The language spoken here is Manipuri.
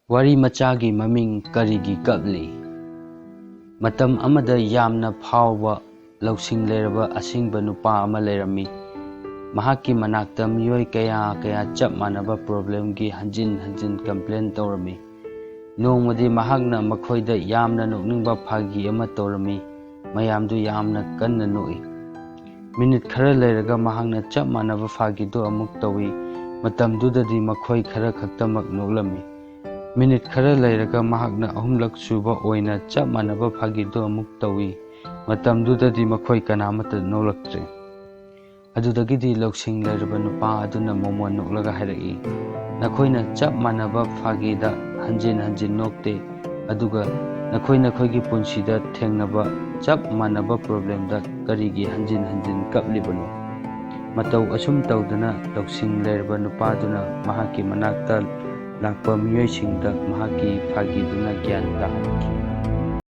ꯋꯥꯔꯤ ꯃꯆꯥꯒꯤ ꯃꯃꯤꯡ ꯀꯔꯤꯒꯤ ꯀꯞꯂꯤ? ꯃꯇꯝ ꯑꯃꯗ ꯌꯥꯝꯅ ꯐꯥꯎꯕ ꯂꯧꯁꯤꯡ ꯂꯩꯔꯕ ꯑꯁꯤꯡꯕ ꯅꯨꯄꯥ ꯑꯃ ꯂꯩꯔꯝꯃꯤ꯫ ꯃꯍꯥꯛꯀꯤ ꯃꯅꯥꯛꯇ ꯃꯤꯑꯣꯏ ꯀꯌꯥ ꯆꯞ ꯃꯥꯟꯅꯕ ꯄ꯭ꯔꯣꯕ꯭ꯂꯦꯝꯒꯤ ꯍꯟꯖꯤꯟ ꯍꯟꯖꯤꯟ ꯀꯝꯄ꯭ꯂꯦꯟ ꯇꯧꯔꯝꯃꯤ꯫ ꯅꯣꯡꯃꯗꯤ ꯃꯍꯥꯛꯅ ꯃꯈꯣꯏꯗ ꯌꯥꯝꯅ ꯅꯣꯛꯅꯤꯡꯕ ꯐꯥꯒꯤ ꯑꯃ ꯇꯧꯔꯝꯃꯤ꯫ ꯃꯌꯥꯝꯗꯨ ꯌꯥꯝꯅ ꯀꯟꯅ ꯅꯣꯛꯏ꯫ ꯃꯤꯅꯤꯠ ꯈꯔ ꯂꯩꯔꯒ ꯃꯍꯥꯛꯅ ꯆꯞ ꯃꯥꯟꯅꯕ ꯐꯥꯒꯤꯗꯨ ꯑꯃꯨꯛ ꯇꯧꯏ꯫ ꯃꯇꯝꯗꯨꯗꯗꯤ ꯃꯈꯣꯏ ꯈꯔ ꯈꯛꯇꯃꯛ ꯅꯣꯛꯂꯝꯃꯤ꯫ ꯃꯤꯅꯤꯠ ꯈꯔ ꯂꯩꯔꯒ ꯃꯍꯥꯛꯅ ꯑꯍꯨꯝꯂꯛ ꯁꯨꯕ ꯑꯣꯏꯅ ꯆꯞ ꯃꯥꯟꯅꯕ ꯐꯥꯒꯤꯗꯨ ꯑꯃꯨꯛ ꯇꯧꯏ꯫ ꯃꯇꯝꯗꯨꯗꯗꯤ ꯃꯈꯣꯏ ꯀꯅꯥꯃꯠꯇ ꯅꯣꯛꯂꯛꯇ꯭ꯔꯦ꯫ ꯑꯗꯨꯗꯒꯤꯗꯤ ꯂꯧꯁꯤꯡ ꯂꯩꯔꯕ ꯅꯨꯄꯥ ꯑꯗꯨꯅ ꯃꯣꯃꯣꯟ ꯅꯣꯛꯂꯒ ꯍꯥꯏꯔꯛꯏ, "ꯅꯈꯣꯏꯅ ꯆꯞ ꯃꯥꯟꯅꯕ ꯐꯥꯒꯤꯗ ꯍꯟꯖꯤꯟ ꯍꯟꯖꯤꯟ ꯅꯣꯛꯇꯦ, ꯑꯗꯨꯒ ꯅꯈꯣꯏꯒꯤ ꯄꯨꯟꯁꯤꯗ ꯊꯦꯡꯅꯕ ꯆꯞ ꯃꯥꯟꯅꯕ ꯄ꯭ꯔꯣꯕ꯭ꯂꯦꯝꯗ ꯀꯔꯤꯒꯤ ꯍꯟꯖꯤꯟ ꯍꯟꯖꯤꯟ ꯀꯞꯂꯤꯕꯅꯣ?" ꯃꯇꯧ ꯑꯁꯨꯝ ꯇꯧꯗꯨꯅ ꯂꯧꯁꯤꯡ ꯂꯩꯔꯕ ꯅꯨꯄꯥꯗꯨꯅ ꯃꯍꯥꯛꯀꯤ ꯃꯅꯥꯛꯇ ꯂꯥꯛꯄ ꯃꯤꯑꯣꯏꯁꯤꯡꯗ ꯃꯍꯥꯛꯀꯤ ꯐꯥꯒꯤꯗꯨꯅ ꯒ꯭ꯌꯥꯟ ꯇꯥꯍꯟꯈꯤ꯫